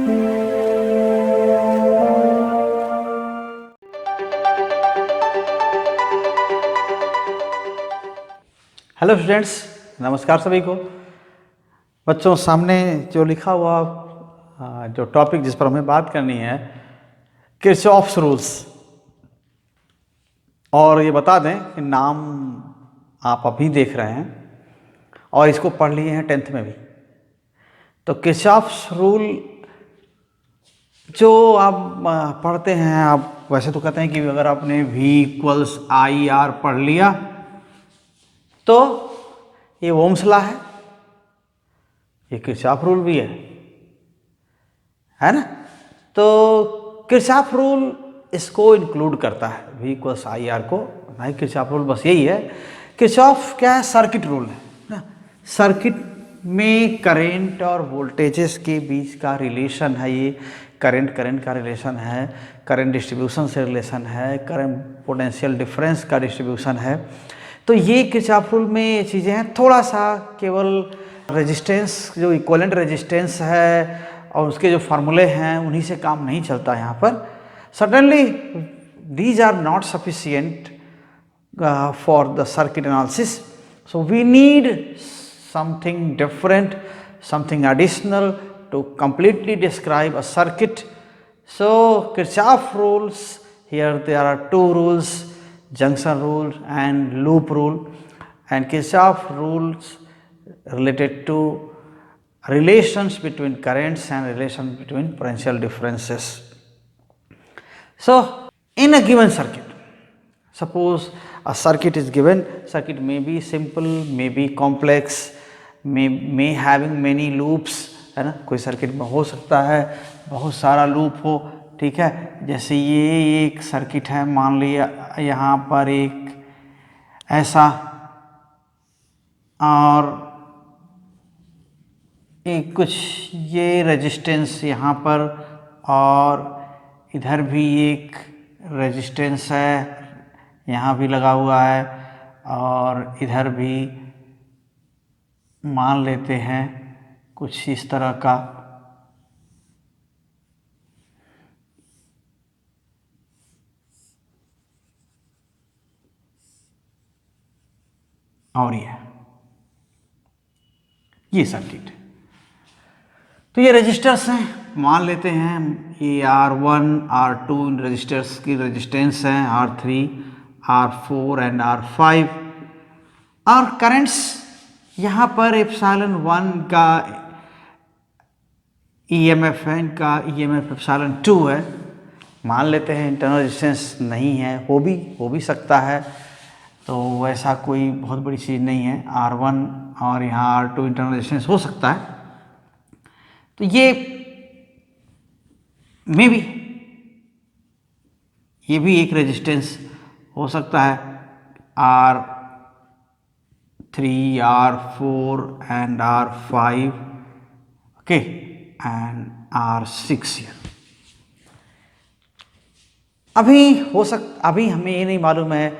Hello students, नमस्कार सभी को। बच्चों, सामने जो लिखा हुआ जो टॉपिक जिस पर हमें बात करनी है, किरचॉफ्स रूल्स। और ये बता दें कि नाम आप अभी देख रहे हैं और इसको पढ़ लिए हैं 10th में भी। तो किरचॉफ्स रूल जो आप पढ़ते हैं, आप वैसे तो कहते हैं कि अगर आपने V=IR पढ़ लिया तो ये ओम्स लॉ है, ये किरचॉफ रूल भी है ना। तो किरचॉफ रूल इसको इंक्लूड करता है, V=IR को, नहीं किरचॉफ रूल बस यही है। किरचॉफ क्या है? सर्किट रूल है ना। सर्किट में करंट और वोल्टेजेस के बीच का रिलेशन है, ये करंट का रिलेशन है, करंट डिस्ट्रीब्यूशन से रिलेशन है, करंट पोटेंशियल डिफरेंस का डिस्ट्रीब्यूशन है। तो ये किरचॉफ रूल में ये चीज़ें हैं। थोड़ा सा केवल रेजिस्टेंस, जो इक्विवेलेंट रेजिस्टेंस है और उसके जो फार्मूले हैं उन्हीं से काम नहीं चलता यहाँ पर। Suddenly these are not sufficient for the circuit analysis, so we need something different, something additional to completely describe a circuit. So Kirchhoff rules, here there are two rules, junction rule and loop rule, and Kirchhoff rules related to relations between currents and relations between potential differences. So in a given circuit, suppose a circuit is given, circuit may be simple, may be complex, may having many loops, है ना। कोई circuit में हो सकता है बहुत सारा loop हो, ठीक है। जैसे ये एक सर्किट है, मान लिया यहाँ पर एक ऐसा, और एक कुछ ये रेजिस्टेंस यहाँ पर, और इधर भी एक रेजिस्टेंस है, यहाँ भी लगा हुआ है, और इधर भी मान लेते हैं कुछ इस तरह का। और ये सर्किट, तो ये रजिस्टर्स हैं, मान लेते हैं ये R1 R2 इन रजिस्टर्स की रेजिस्टेंस हैं, R3 R4 एंड R5, और करंट्स यहाँ पर ε1 का EMF है, इनका EMF ε2 है। मान लेते हैं इंटरनल रेजिस्टेंस नहीं है, हो भी सकता है, तो वैसा कोई बहुत बड़ी चीज़ नहीं है। R1 और यहाँ R2 इंटरनल रेजिस्टेंस हो सकता है, तो ये भी एक रेजिस्टेंस हो सकता है, R3 R4 and R5, okay, and R6 here। अभी हमें ये नहीं मालूम है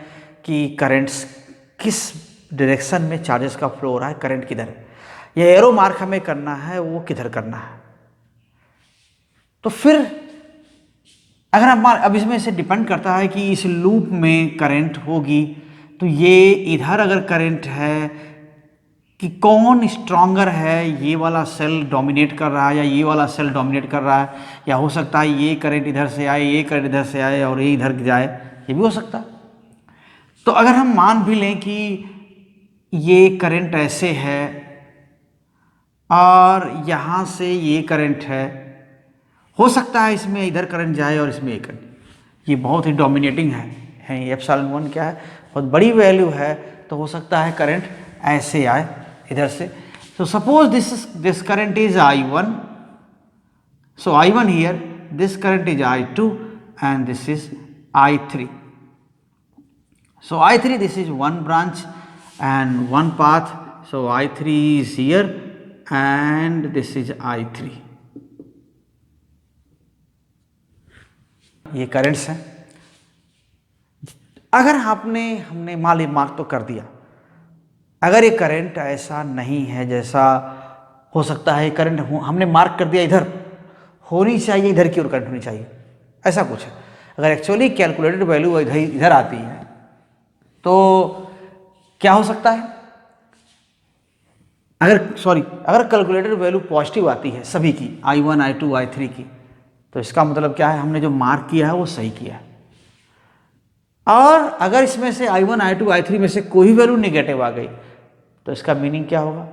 कि करंट्स किस डायरेक्शन में चार्जेस का फ्लो हो रहा है, करंट किधर है, यह एरो मार्क हमें करना है, वो किधर करना है। तो फिर अगर हम, अब इसमें से डिपेंड करता है कि इस लूप में करंट होगी, तो ये इधर अगर करंट है कि कौन स्ट्रॉन्गर है, ये वाला सेल डोमिनेट कर रहा है या ये वाला सेल डोमिनेट कर रहा है, या हो सकता है ये करंट इधर से आए, ये करंट इधर से आए और ये इधर जाए, ये भी हो सकता है। तो अगर हम मान भी लें कि ये करंट ऐसे है और यहाँ से ये करंट है, हो सकता है इसमें इधर करंट जाए और इसमें ये करंट, ये बहुत ही डोमिनेटिंग है ये ε1 क्या है, बहुत बड़ी वैल्यू है, तो हो सकता है करंट ऐसे आए इधर से। तो suppose this current is I1, so I1 here, this current is I2 and this is I3। So I3, this is one branch and one path, so I3 is here and this is I3। ये currents हैं। अगर हमने mark तो कर दिया, अगर ये current ऐसा नहीं है, जैसा हो सकता है करंट हमने मार्क कर दिया इधर, होनी चाहिए, इधर की ओर करंट होनी चाहिए, ऐसा कुछ है। अगर एक्चुअली कैलकुलेटेड वैल्यू इधर आती है तो क्या हो सकता है, अगर कैलकुलेटेड वैल्यू पॉजिटिव आती है सभी की, I1 I2 I3 की, तो इसका मतलब क्या है, हमने जो मार्क किया है वो सही किया है। और अगर इसमें से I1 I2 I3 में से कोई वैल्यू निगेटिव आ गई तो इसका मीनिंग क्या होगा,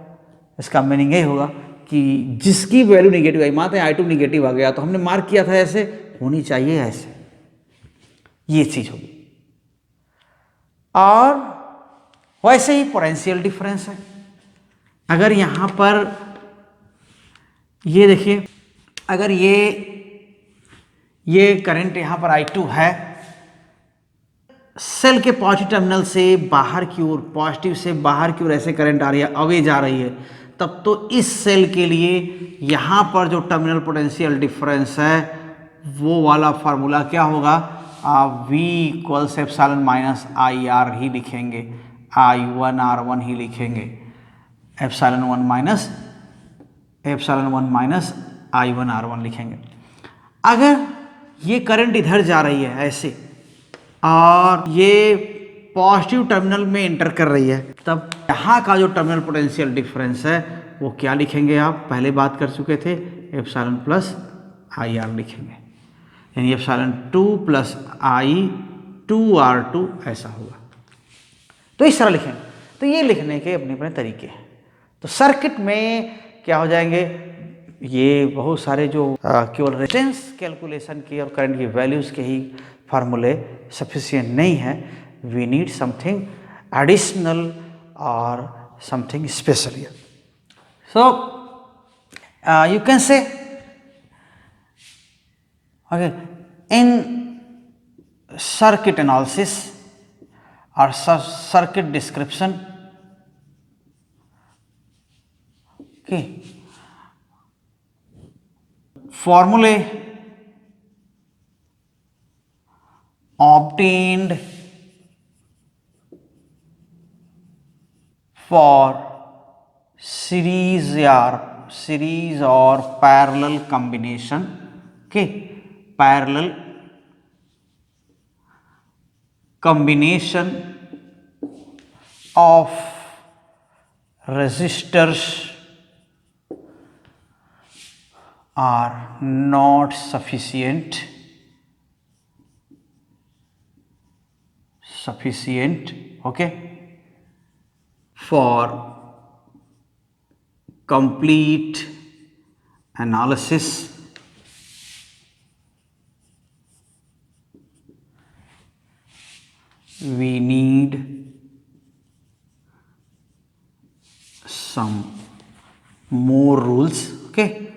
इसका मीनिंग यही होगा कि जिसकी वैल्यू निगेटिव आई, मानते हैं I2 निगेटिव आ गया तो हमने मार्क किया था ऐसे, होनी चाहिए ऐसे, ये चीज होगी। और वैसे ही पोटेंशियल डिफरेंस है, अगर यहां पर ये देखिए, अगर ये करंट यहां पर I2 है, सेल के पॉजिटिव टर्मिनल से बाहर की ओर, पॉजिटिव से बाहर की ओर ऐसे करंट आ रही है, अवे जा रही है, तब तो इस सेल के लिए यहां पर जो टर्मिनल पोटेंशियल डिफरेंस है वो वाला फार्मूला क्या होगा, आप V equals epsilon minus IR ही लिखेंगे, I1R1 ही लिखेंगे, एप्सिलॉन 1 माइनस I1R1 लिखेंगे। अगर ये करंट इधर जा रही है ऐसे और ये पॉजिटिव टर्मिनल में इंटर कर रही है, तब यहाँ का जो टर्मिनल पोटेंशियल डिफरेंस है वो क्या लिखेंगे, आप पहले बात कर चुके थे, एप्सिलॉन प्लस IR लिखेंगे, यानी एप्सिलॉन 2 प्लस I2R2 ऐसा होगा। तो इस तरह लिखेंगे। तो ये लिखने के अपने अपने तरीके हैं। तो सर्किट में क्या हो जाएंगे, ये बहुत सारे जो केवल रेजिस्टेंस कैलकुलेशन के और करंट की वैल्यूज के ही फार्मूले सफिशिएंट नहीं है, वी नीड समथिंग एडिशनल और something special here. So you can say okay, in circuit analysis or circuit description, okay, formulae obtained for series or parallel combination, okay, parallel combination of resistors are not sufficient okay for complete analysis we need some more rules, okay,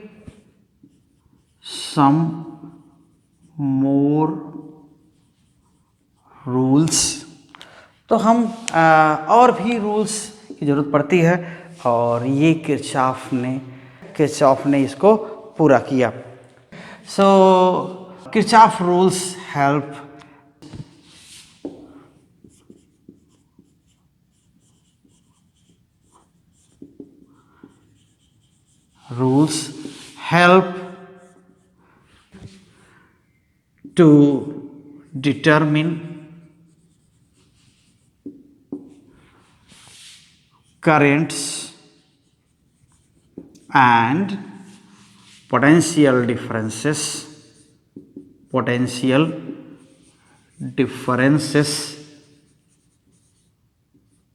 some more rules। तो हम और भी rules की ज़रूरत पड़ती है और ये किरचॉफ ने इसको पूरा किया। So Kirchhoff rules help to determine currents and potential differences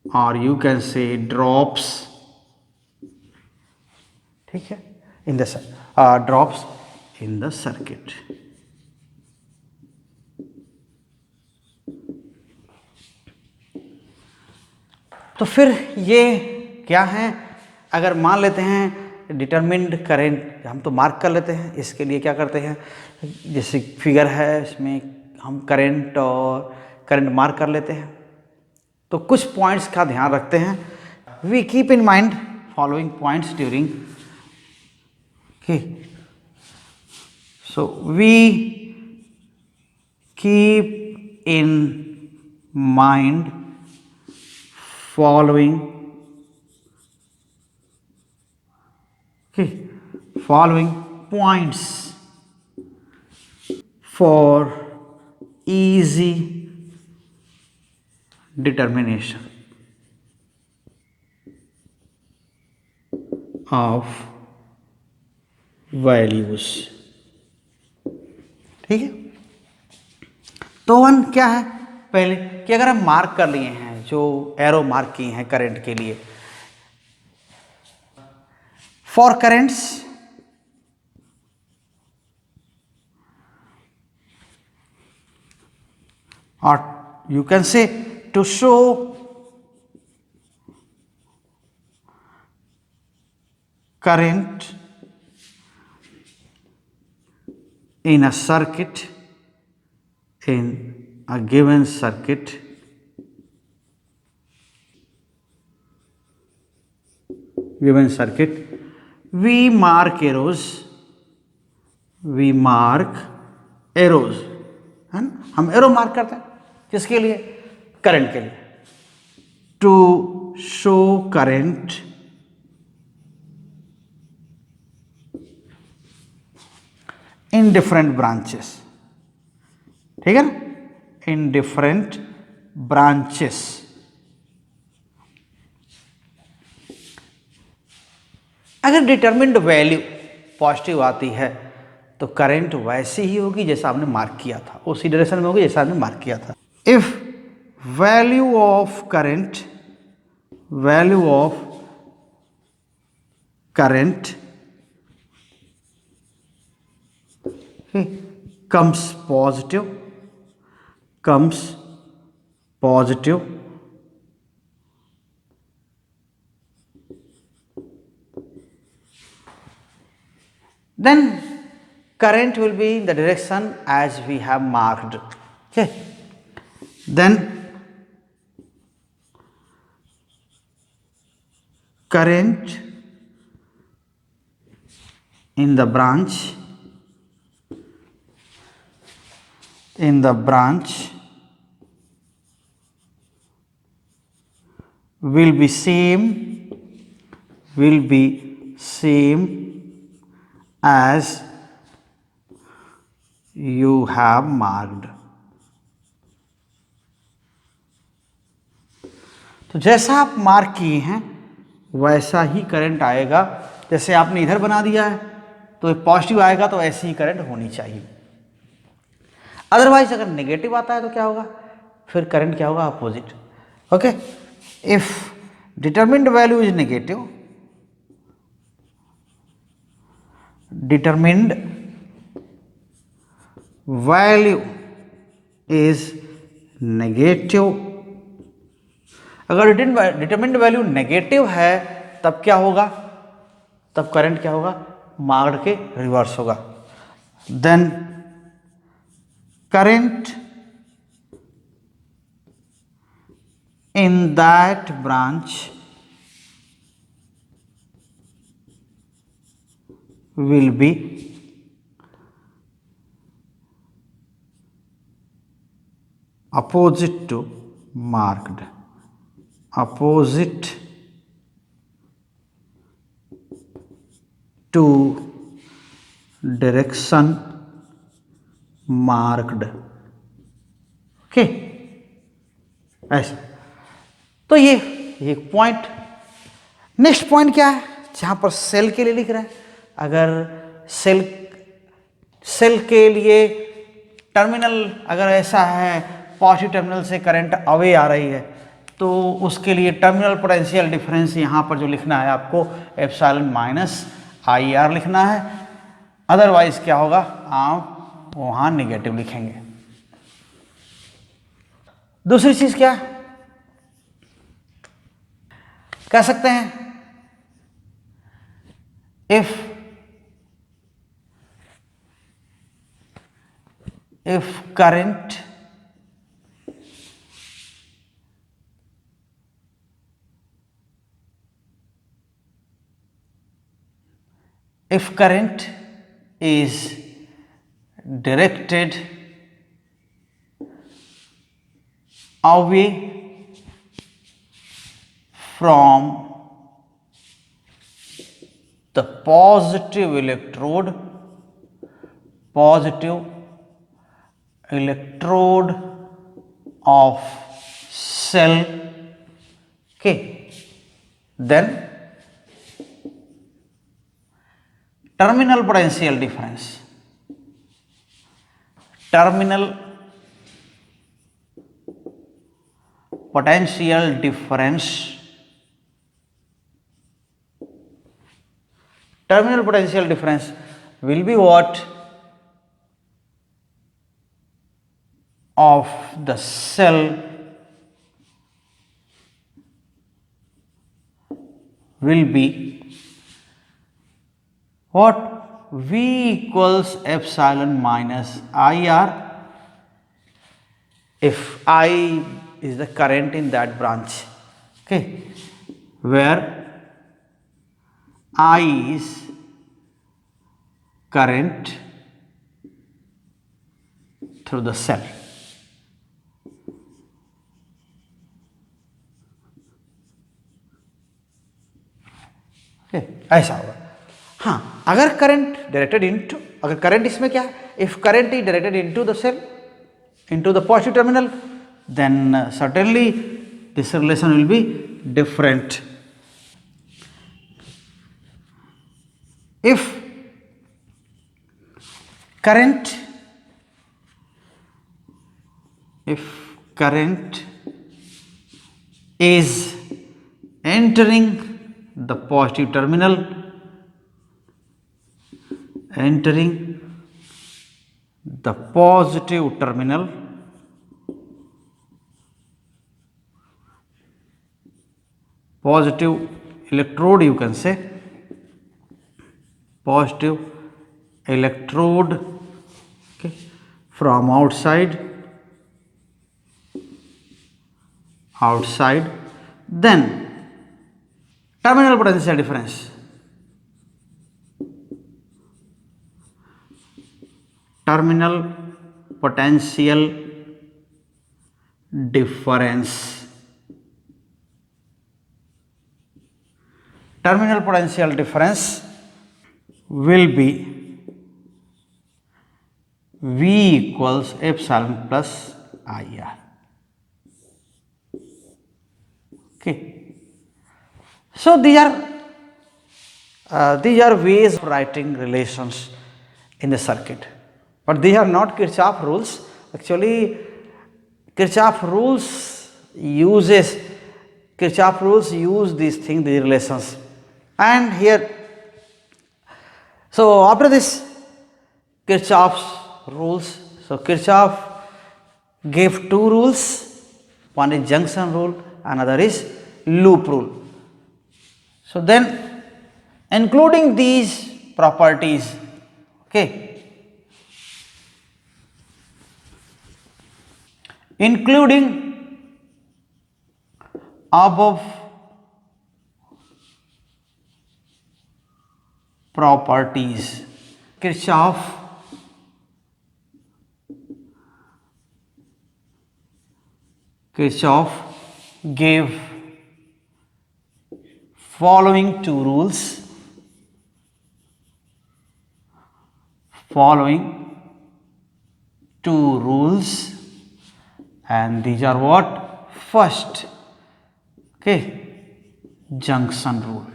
or you can say drops, ठीक है, in the drops in the circuit। तो फिर ये क्या है, अगर मान लेते हैं डिटरमिन्ड करेंट, हम तो मार्क कर लेते हैं, इसके लिए क्या करते हैं, जैसे फिगर है इसमें हम करंट मार्क कर लेते हैं। तो कुछ पॉइंट्स का ध्यान रखते हैं, we keep in mind following points during, okay, so we keep in mind following points for easy determination of values। ठीक है, तो वन क्या है पहले कि अगर हम मार्क कर लिए हैं, जो एरो मार्क किए हैं करंट के लिए, for currents or you can say to show current in a circuit, in a given circuit, we mark arrows, है ना, हम एरो मार्क करते हैं किसके लिए, करंट के लिए, to show current in different branches. ठीक है ना, इन डिफरेंट ब्रांचेस। अगर डिटरमिन्ड वैल्यू पॉजिटिव आती है तो करंट वैसी ही होगी जैसा आपने मार्क किया था, उसी डायरेक्शन में होगी जैसा आपने मार्क किया था। If value of current comes positive, then current will be in the direction as we have marked. Okay, then current in the branch will be same as you have marked। तो जैसा आप mark किए हैं वैसा ही current आएगा। जैसे आपने इधर बना दिया है तो पॉजिटिव आएगा तो ऐसी ही करंट होनी चाहिए। अदरवाइज अगर नेगेटिव आता है तो क्या होगा, फिर करंट क्या होगा, opposite. Okay, if determined value is negative, determined value is negative, अगर डिटरमिन्ड वैल्यू नेगेटिव है तब क्या होगा, तब करंट क्या होगा, मार्क्ड के रिवर्स होगा। Then current in that branch will be opposite to marked, opposite to direction marked। Okay, ऐसा। तो ये एक पॉइंट। नेक्स्ट पॉइंट क्या है, जहां पर सेल के लिए लिख रहे हैं, अगर सेल के लिए टर्मिनल अगर ऐसा है पॉजिटिव टर्मिनल से करंट अवे आ रही है तो उसके लिए टर्मिनल पोटेंशियल डिफरेंस यहाँ पर जो लिखना है आपको एप्सिलॉन माइनस IR लिखना है। अदरवाइज क्या होगा, आप वहाँ नेगेटिव लिखेंगे। दूसरी चीज क्या कह सकते हैं, if current is directed away from the positive electrode, positive electrode of cell. Okay, then terminal potential difference. Terminal potential difference. Terminal potential difference will be what? Of the cell will be what? V equals epsilon minus IR, if I is the current in that branch, okay, where I is current through the cell. ऐसा होगा. हाँ, अगर current directed into, अगर current इसमें क्या है, if current is directed into the cell, into the positive terminal, then certainly this relation will be different. If current is entering the positive terminal, positive electrode, you can say positive electrode, okay, from outside, then terminal potential difference, terminal potential difference will be V equals epsilon plus IR. Okay. So these are ways of writing relations in the circuit, but these are not Kirchhoff rules. Actually, Kirchhoff rules use these things, these relations. And here, so after this Kirchhoff's rules, so Kirchhoff gave two rules, one is junction rule, another is loop rule. So then, including these properties, okay, including above properties, Kirchhoff gave following two rules, and these are what? First, okay, junction rule.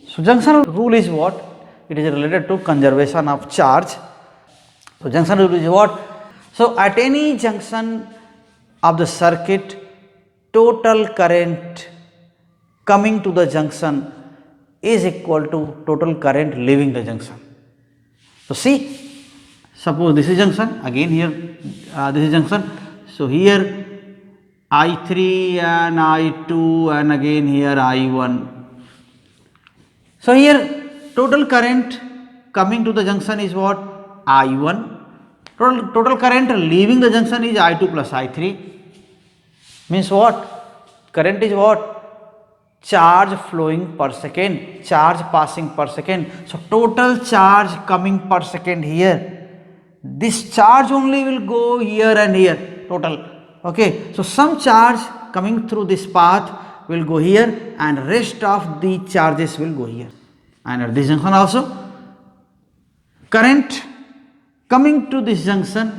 So junction rule is what? It is related to conservation of charge. So junction rule is what? So at any junction of the circuit, total current coming to the junction is equal to total current leaving the junction. So see, suppose this is junction, again here this is junction. So here I3 and I2 and again here I1. So here total current coming to the junction is what? I1. Total current leaving the junction is I2 plus I3. Means what? Current is what? Charge flowing per second, charge passing per second. So total charge coming per second here. This charge only will go here and here, total. Okay. So some charge coming through this path will go here and rest of the charges will go here. and at this junction also current coming to this junction,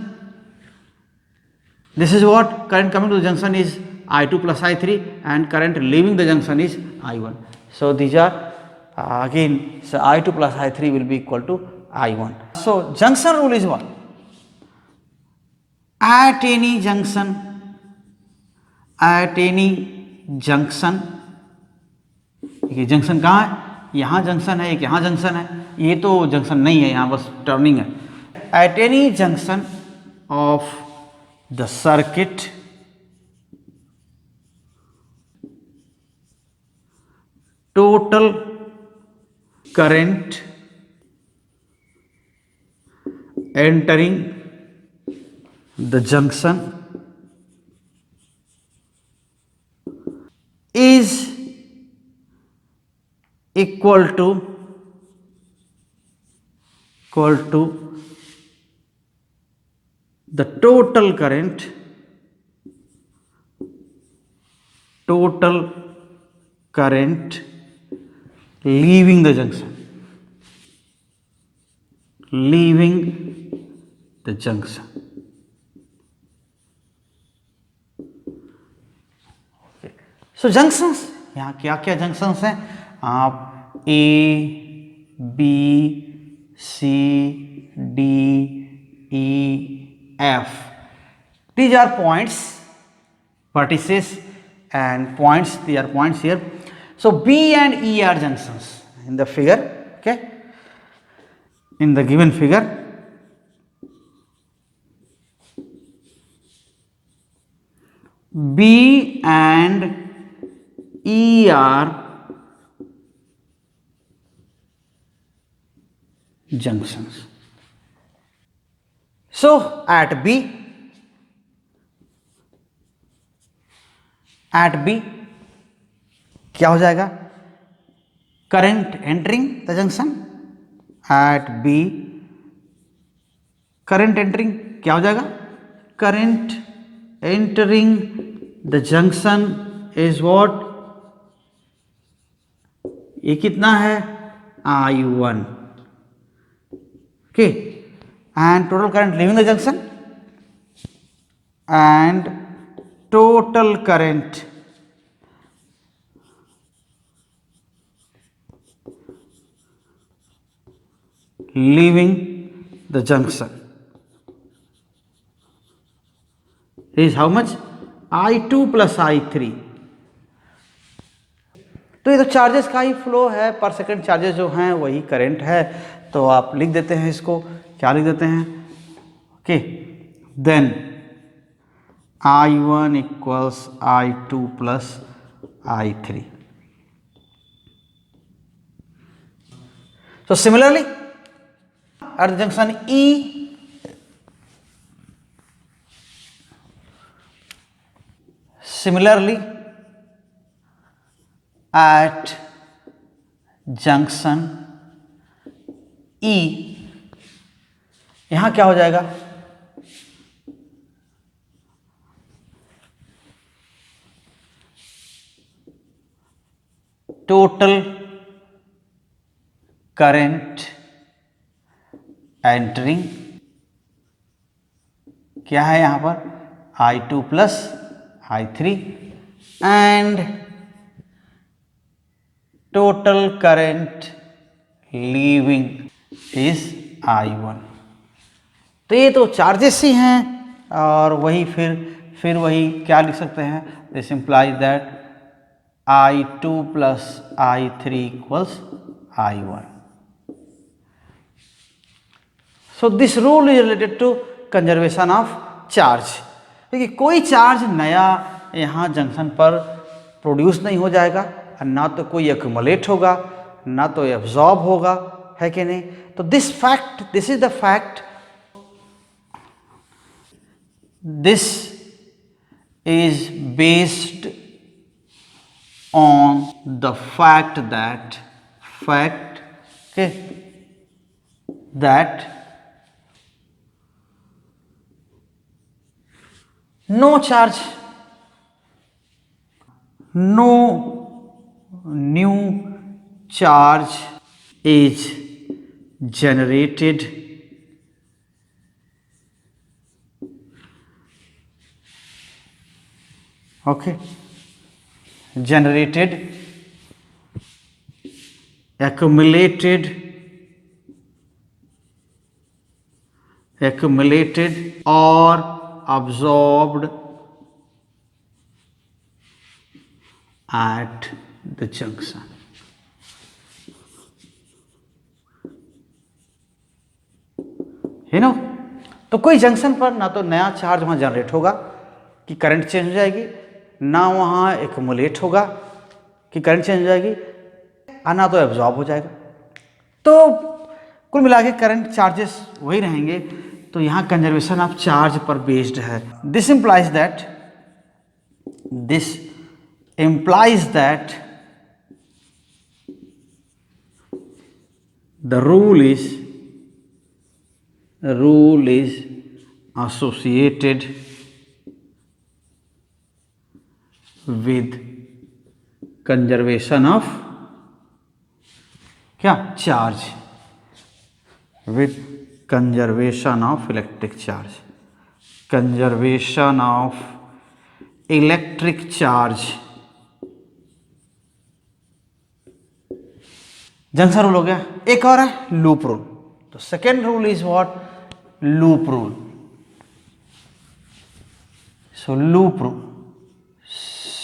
this is what current coming to the junction is I2 plus I3 and current leaving the junction is I1. So these are again, so I2 plus I3 will be equal to I1. So junction rule is what? At any junction, ये junction कहाँ है? यहाँ junction है, एक यहाँ junction है, ये तो जंक्शन नहीं है, यहाँ बस टर्निंग है. At any junction of the circuit, total current entering the junction is equal to the total current leaving the junction. So junctions, यहाँ क्या क्या जंक्शंस हैं? आप A, B, C, D, E, F. These are points, vertices and points. These are points here. So B and E are junctions in the figure. Okay, in the given figure. B and E are junctions. So at B क्या हो जाएगा? Current entering the junction. At B current entering क्या हो जाएगा? Current entering the junction is what? ये कितना है? I1. Okay, and total current leaving the junction and total current leaving the junction is how much? I2 plus I3. तो ये तो charges का ही फ्लो है, पर सेकंड चार्जेस जो हैं वही करंट है. तो आप लिख देते हैं इसको, क्या लिख देते हैं? Okay, then I1 equals I2 plus I3. So similarly at the junction E, at junction E, यहां क्या हो जाएगा? टोटल करंट एंटरिंग क्या है यहां पर? I2 plus I3 and total current leaving is I1. तो ये तो चार्जेस ही हैं और वही फिर वही क्या लिख सकते हैं? This implies that I2 plus I3 equals I1. So this rule is related to conservation of charge. देखिए कोई चार्ज नया यहाँ जंक्शन पर प्रोड्यूस नहीं हो जाएगा, ना तो कोई एक्यूमुलेट होगा, ना तो एब्जॉर्ब होगा, है कि नहीं? तो this is the fact, this is based on the fact that no charge, no new charge is generated accumulated or absorbed at the junction. तो कोई जंक्शन पर ना तो नया चार्ज वहाँ जनरेट होगा कि करंट चेंज हो जाएगी, ना वहाँ एक्युमुलेट होगा कि करंट चेंज हो जाएगी, और ना तो एब्जॉर्ब हो जाएगा। तो कुल मिला के करंट चार्जेस वही रहेंगे। तो यहाँ कंजर्वेशन ऑफ चार्ज पर बेस्ड है। This implies that the rule is associated with conservation of charge, with conservation of electric charge, conservation of electric charge। Junction rule हो गया। एक और है लूप रूल। तो second rule is what? Loop rule. So loop rule,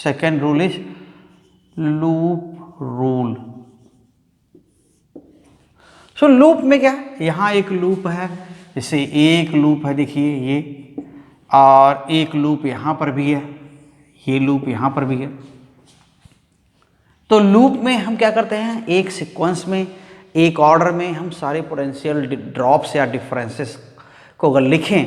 second rule is loop rule. So loop में क्या, यहां एक लूप है, जैसे एक लूप है देखिए ये, और एक लूप यहां पर भी है, ये लूप यहां पर भी है। तो लूप में हम क्या करते हैं, एक सीक्वेंस में, एक ऑर्डर में हम सारे पोटेंशियल ड्रॉप्स या डिफरेंसेस को अगर लिखें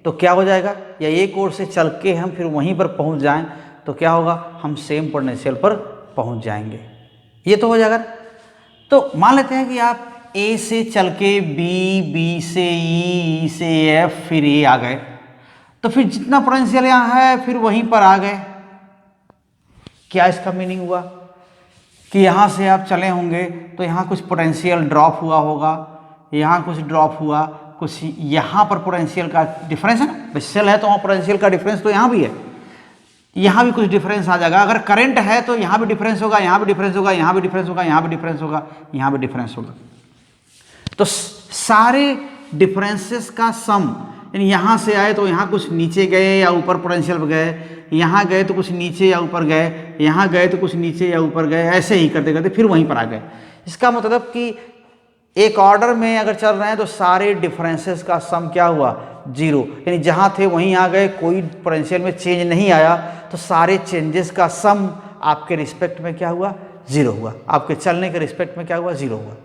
तो क्या हो जाएगा, या एक ओर से चल के हम फिर वहीं पर पहुंच जाएं तो क्या होगा, हम सेम पोटेंशियल पर पहुंच जाएंगे। ये तो हो जाएगा। तो मान लेते हैं कि आप ए से चल के बी, बी से ई, ई से एफ, फिर ए आ गए, तो फिर जितना पोटेंशियल यहाँ है फिर वहीं पर आ गए। क्या इसका मीनिंग हुआ कि यहाँ से आप चले होंगे तो यहाँ कुछ पोटेंशियल ड्रॉप हुआ होगा, यहाँ कुछ ड्रॉप हुआ, कुछ यहाँ पर पोटेंशियल का डिफरेंस है ना, सेल है तो वहाँ पोटेंशियल का डिफरेंस तो यहाँ भी है, यहाँ भी कुछ डिफरेंस आ जाएगा। अगर करंट है तो यहाँ भी डिफरेंस होगा, यहाँ भी डिफरेंस होगा, यहाँ भी डिफरेंस होगा, यहाँ भी डिफरेंस होगा, यहाँ भी डिफरेंस होगा। तो सारे डिफरेंसेस का सम, यानी यहाँ से आए तो यहाँ कुछ नीचे गए या ऊपर पोटेंशियल गए, यहाँ गए तो कुछ नीचे या ऊपर गए, यहाँ गए तो कुछ नीचे या ऊपर गए, ऐसे ही करते करते फिर वहीं पर आ गए। इसका मतलब कि एक ऑर्डर में अगर चल रहे हैं तो सारे डिफरेंसेस का सम क्या हुआ, जीरो, यानी जहाँ थे वहीं आ गए, कोई पोटेंशियल में चेंज नहीं आया, तो सारे चेंजेस का सम आपके रिस्पेक्ट में क्या हुआ, जीरो हुआ। आपके चलने के रिस्पेक्ट में क्या हुआ, जीरो हुआ।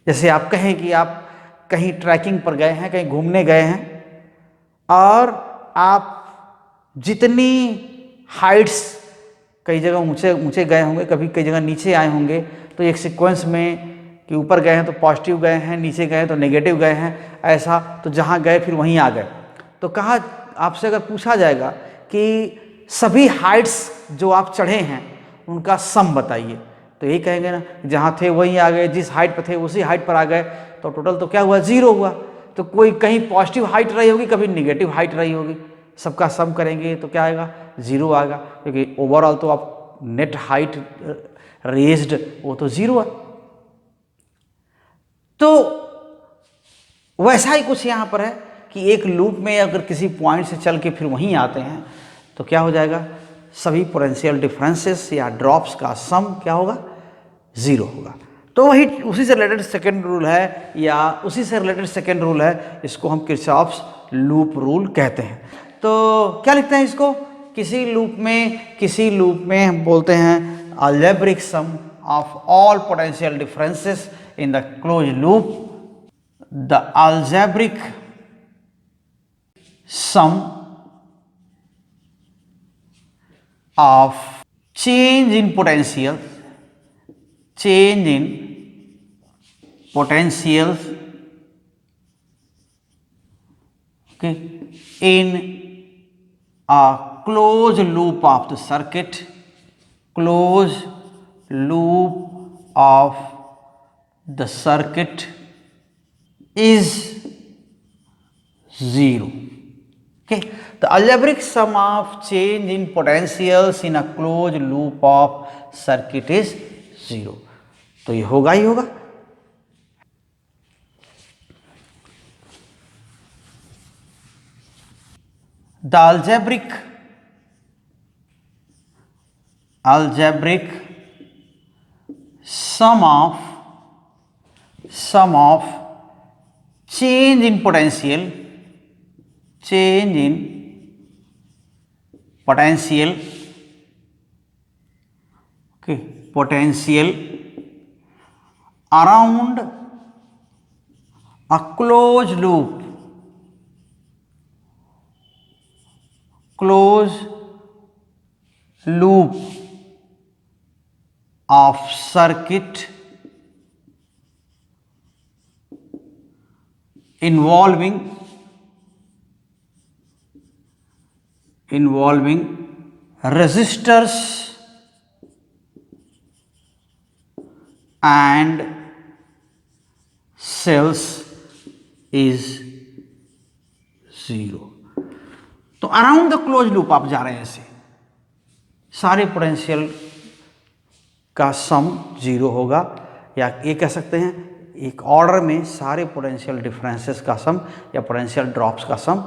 जैसे आप कहें कि आप कहीं ट्रैकिंग पर गए हैं, कहीं घूमने गए हैं, और आप जितनी हाइट्स, कई जगह ऊंचे ऊंचे गए होंगे, कभी कई जगह नीचे आए होंगे, तो एक सीक्वेंस में कि ऊपर गए हैं तो पॉजिटिव गए हैं, नीचे गए हैं तो नेगेटिव गए हैं, ऐसा, तो जहाँ गए फिर वहीं आ गए। तो कहा, आपसे अगर पूछा जाएगा कि सभी हाइट्स जो आप चढ़े हैं उनका सम बताइए, तो यही कहेंगे ना, जहाँ थे वहीं आ गए, जिस हाइट पर थे उसी हाइट पर आ गए, तो टोटल तो क्या हुआ, जीरो हुआ। तो कोई कहीं पॉजिटिव हाइट रही होगी, कभी निगेटिव हाइट रही होगी, सबका सम करेंगे तो क्या आएगा, जीरो आएगा, क्योंकि ओवरऑल तो आप नेट हाइट रेज्ड वो तो जीरो है। तो वैसा ही कुछ यहाँ पर है कि एक लूप में अगर किसी पॉइंट से चल के फिर वहीं आते हैं तो क्या हो जाएगा, सभी पोटेंशियल डिफरेंसेस या ड्रॉप्स का सम क्या होगा, जीरो होगा। तो वही उसी से रिलेटेड सेकेंड रूल है, या उसी से रिलेटेड सेकेंड रूल है, इसको हम किरचॉफ्स लूप रूल कहते हैं। तो क्या लिखते हैं इसको, किसी लूप में हम बोलते हैं algebraic sum of all potential differences in the close loop, the algebraic sum of change in potentials okay, in a closed loop of the circuit, closed loop of the circuit is 0. Okay, the algebraic sum of change in potentials in a closed loop of circuit is 0. तो ये होगा ही होगा. The algebraic sum of change in potential okay, potential around a closed loop of circuit involving resistors and cells is 0. तो around the close loop आप जा रहे हैं, ऐसे सारे पोटेंशियल का सम 0 होगा, या ये कह सकते हैं एक ऑर्डर में सारे पोटेंशियल डिफरेंसेस का सम या पोटेंशियल ड्रॉप्स का सम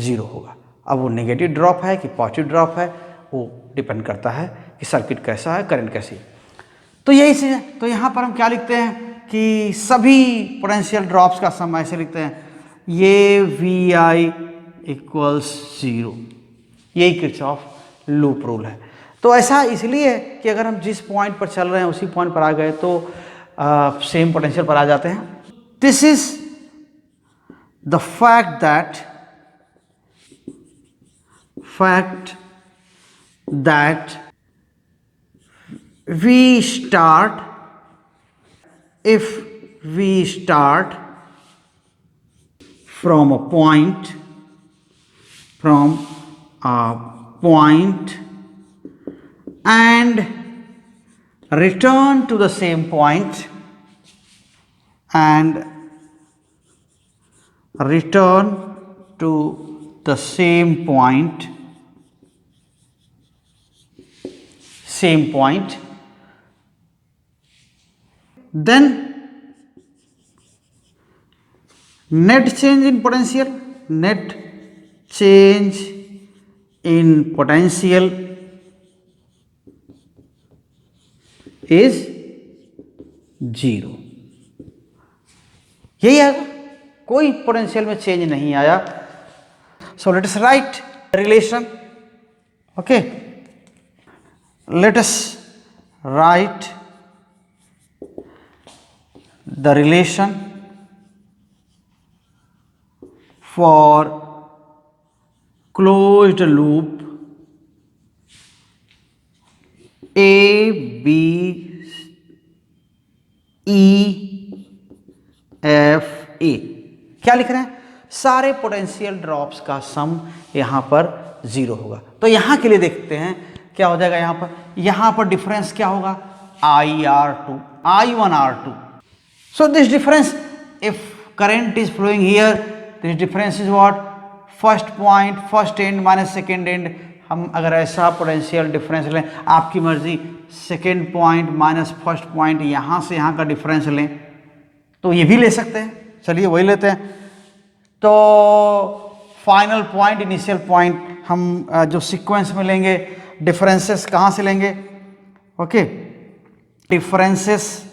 0 होगा. अब वो नेगेटिव ड्रॉप है कि पॉजिटिव ड्रॉप है, वो डिपेंड करता है कि सर्किट कैसा है, करंट कैसी है. तो यही चीज़ है. तो यहाँ पर हम क्या लिखते हैं कि सभी पोटेंशियल ड्रॉप्स का सम ऐसे लिखते हैं, ये वी आई इक्वल्स 0. यही किरचॉफ लूप रूल है. तो ऐसा इसलिए है कि अगर हम जिस पॉइंट पर चल रहे हैं उसी पॉइंट पर आ गए तो सेम पोटेंशियल पर आ जाते हैं. This is the fact that we start from a point and return to the same point and return to the same point then net change in potential is 0. यही है, कोई potential में change नहीं आया. So let us right relation. Okay, let us write the relation for closed loop A, B, E, F, A. क्या लिख रहे हैं? सारे पोटेंशियल ड्रॉप्स का सम यहाँ पर 0 होगा. तो यहाँ के लिए देखते हैं क्या हो जाएगा. यहाँ पर डिफरेंस क्या होगा? IR2, I1R2. So this difference, if current is flowing here, this difference is what? First point, first end minus second end. हम अगर ऐसा पोटेंशियल डिफरेंस लें, आपकी मर्जी, second point minus first point, यहाँ से यहाँ का डिफरेंस लें तो ये भी ले सकते हैं. चलिए वही लेते हैं. तो फाइनल पॉइंट, इनिशियल पॉइंट हम जो सीक्वेंस में लेंगे, डिफरेंसेस कहाँ से लेंगे? Okay, differences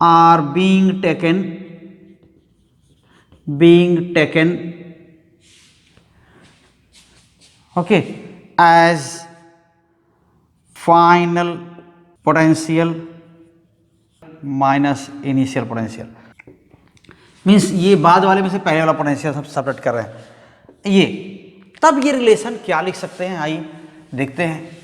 are being taken okay as final potential minus initial potential. Means ये बाद वाले में से पहले वाला पोटेंशियल सब सेपरेट कर रहे हैं. ये तब ये रिलेशन क्या लिख सकते हैं, आइए देखते हैं.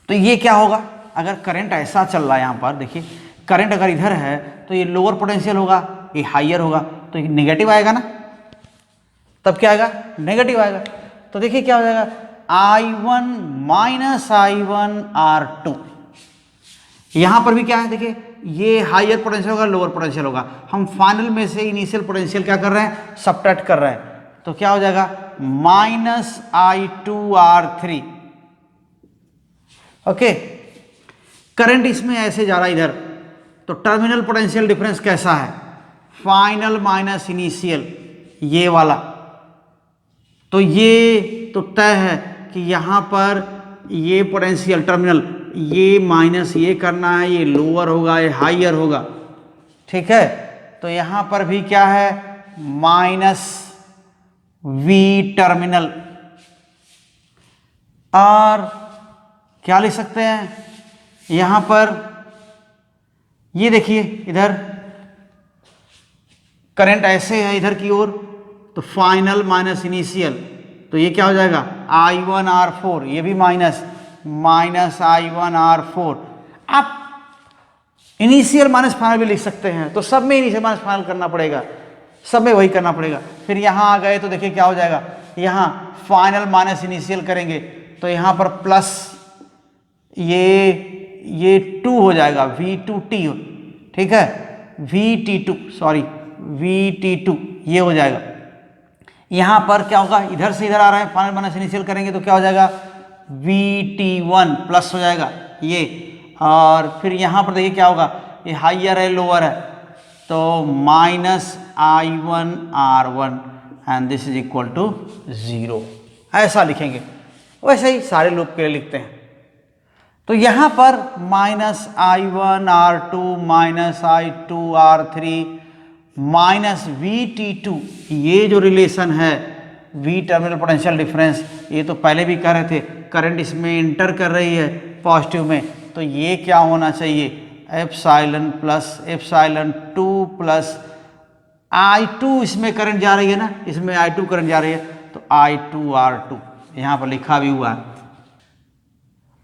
तो ये क्या होगा? अगर करंट ऐसा चल रहा है, यहाँ पर देखिए करंट अगर इधर है तो ये लोअर पोटेंशियल होगा, ये हाइयर होगा, तो ये नेगेटिव आएगा ना. तब क्या आएगा? नेगेटिव आएगा. तो देखिए क्या हो जाएगा? I1 minus I1 R2. यहाँ पर भी क्या है, देखिए ये हायर पोटेंशियल होगा, लोअर पोटेंशियल होगा। हम फाइनल में से इनिशियल पोटेंशियल क्या कर रहे हैं, सबट्रैक्ट कर रहे हैं, तो क्या हो जाएगा -I2R3। ओके, करंट इसमें ऐसे जा रहा है इधर, तो टर्मिनल पोटेंशियल डिफरेंस कैसा है, फाइनल माइनस इनिशियल, ये वाला। तो ये तो तय है कि यहाँ पर ये पोटेंशियल टर्मिनल, ये माइनस ये करना है, ये लोअर होगा, ये हाइयर होगा, ठीक है। तो यहाँ पर भी क्या है, -V टर्मिनल, और क्या लिख सकते हैं यहाँ पर, ये देखिए इधर करंट ऐसे है इधर की ओर, तो फाइनल माइनस इनिशियल, तो ये क्या हो जाएगा I1R4, ये भी माइनस I1R4। आप इनिशियल माइनस फाइनल भी लिख सकते हैं, तो सब में इनिशियल माइनस फाइनल करना पड़ेगा, सब में वही करना पड़ेगा। फिर यहाँ आ गए तो देखिए क्या हो जाएगा, यहाँ फाइनल माइनस इनिशियल करेंगे तो यहाँ पर प्लस ये 2 हो जाएगा, V2T, ठीक है, VT2 ये हो जाएगा। यहाँ पर क्या होगा, इधर से इधर आ रहा है, फाइनल माइनस इनिशियल करेंगे तो क्या हो जाएगा, VT1 प्लस हो जाएगा ये, और फिर यहाँ पर देखिए क्या होगा, ये हाइयर है लोअर है, तो -I1R1 and this is equal to 0, ऐसा लिखेंगे। वैसे ही सारे लूप के लिए लिखते हैं। तो यहाँ पर -I1R2 -I2R3 -VT2, ये जो रिलेशन है V टर्मिनल पोटेंशियल डिफरेंस, ये तो पहले भी कह रहे थे, करंट इसमें इंटर कर रही है पॉजिटिव में, तो ये क्या होना चाहिए, एप्सिलॉन प्लस एप्सिलॉन2 प्लस I2, इसमें करंट जा रही है ना, इसमें I2 करंट जा रही है, तो I2R2 यहाँ पर लिखा भी हुआ है,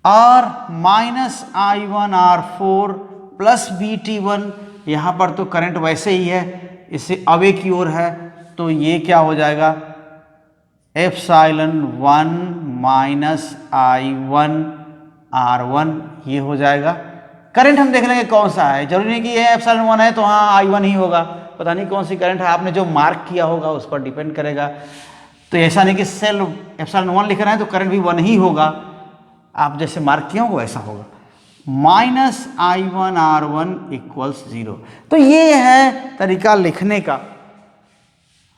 और -I1R4 प्लस VT1, यहाँ पर तो करंट वैसे ही है, इससे अवे की ओर है, तो ये क्या हो जाएगा, एप्सिलॉन1 -I1R1, ये हो जाएगा। करंट हम देख लेंगे कौन सा है, जरूरी नहीं कि ये एप्सिलॉन1 है तो हाँ I1 ही होगा, पता नहीं कौन सी करंट है, आपने जो मार्क किया होगा उस पर डिपेंड करेगा। तो ऐसा नहीं कि सेल एप्सिलॉन1 लिख रहे हैं तो करंट भी 1 ही होगा, आप जैसे मार्क किए होंगे वैसा होगा। -I1R1 = 0। तो ये है तरीका लिखने का।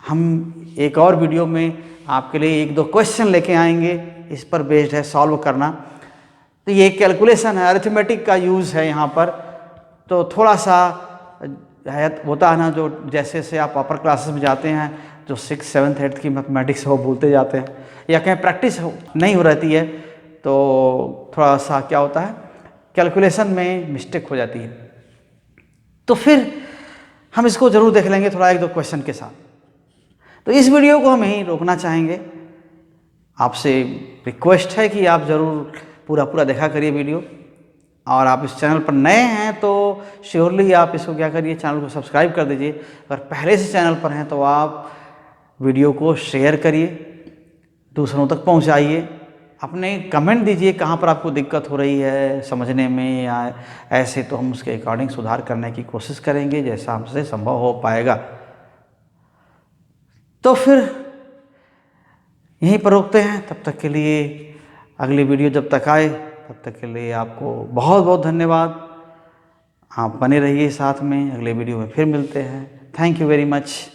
हम एक और वीडियो में आपके लिए 1-2 क्वेश्चन लेके आएंगे, इस पर बेस्ड है सॉल्व करना। तो ये कैलकुलेशन है, अरिथमेटिक का यूज़ है यहाँ पर, तो थोड़ा सा होता है ना, जो जैसे आप अपर क्लासेस में जाते हैं, जो 6th 7th 8th की मैथमेटिक्स हो भूलते जाते हैं, या कहीं प्रैक्टिस नहीं हो रहती है, तो थोड़ा सा क्या होता है, कैलकुलेशन में मिस्टेक हो जाती है। तो फिर हम इसको ज़रूर देख लेंगे थोड़ा 1-2 क्वेश्चन के साथ। तो इस वीडियो को हम यहीं रोकना चाहेंगे। आपसे रिक्वेस्ट है कि आप ज़रूर पूरा देखा करिए वीडियो, और आप इस चैनल पर नए हैं तो श्योरली आप इसको क्या करिए, चैनल को सब्सक्राइब कर दीजिए। अगर पहले से चैनल पर हैं तो आप वीडियो को शेयर करिए, दूसरों तक पहुंचाइए, अपने कमेंट दीजिए कहाँ पर आपको दिक्कत हो रही है समझने में, या ऐसे तो हम उसके अकॉर्डिंग सुधार करने की कोशिश करेंगे जैसा हमसे संभव हो पाएगा। तो फिर यहीं पर रोकते हैं, तब तक के लिए अगली वीडियो जब तक आए तब तक के लिए आपको बहुत बहुत धन्यवाद। आप बने रहिए साथ में, अगले वीडियो में फिर मिलते हैं। Thank you very much.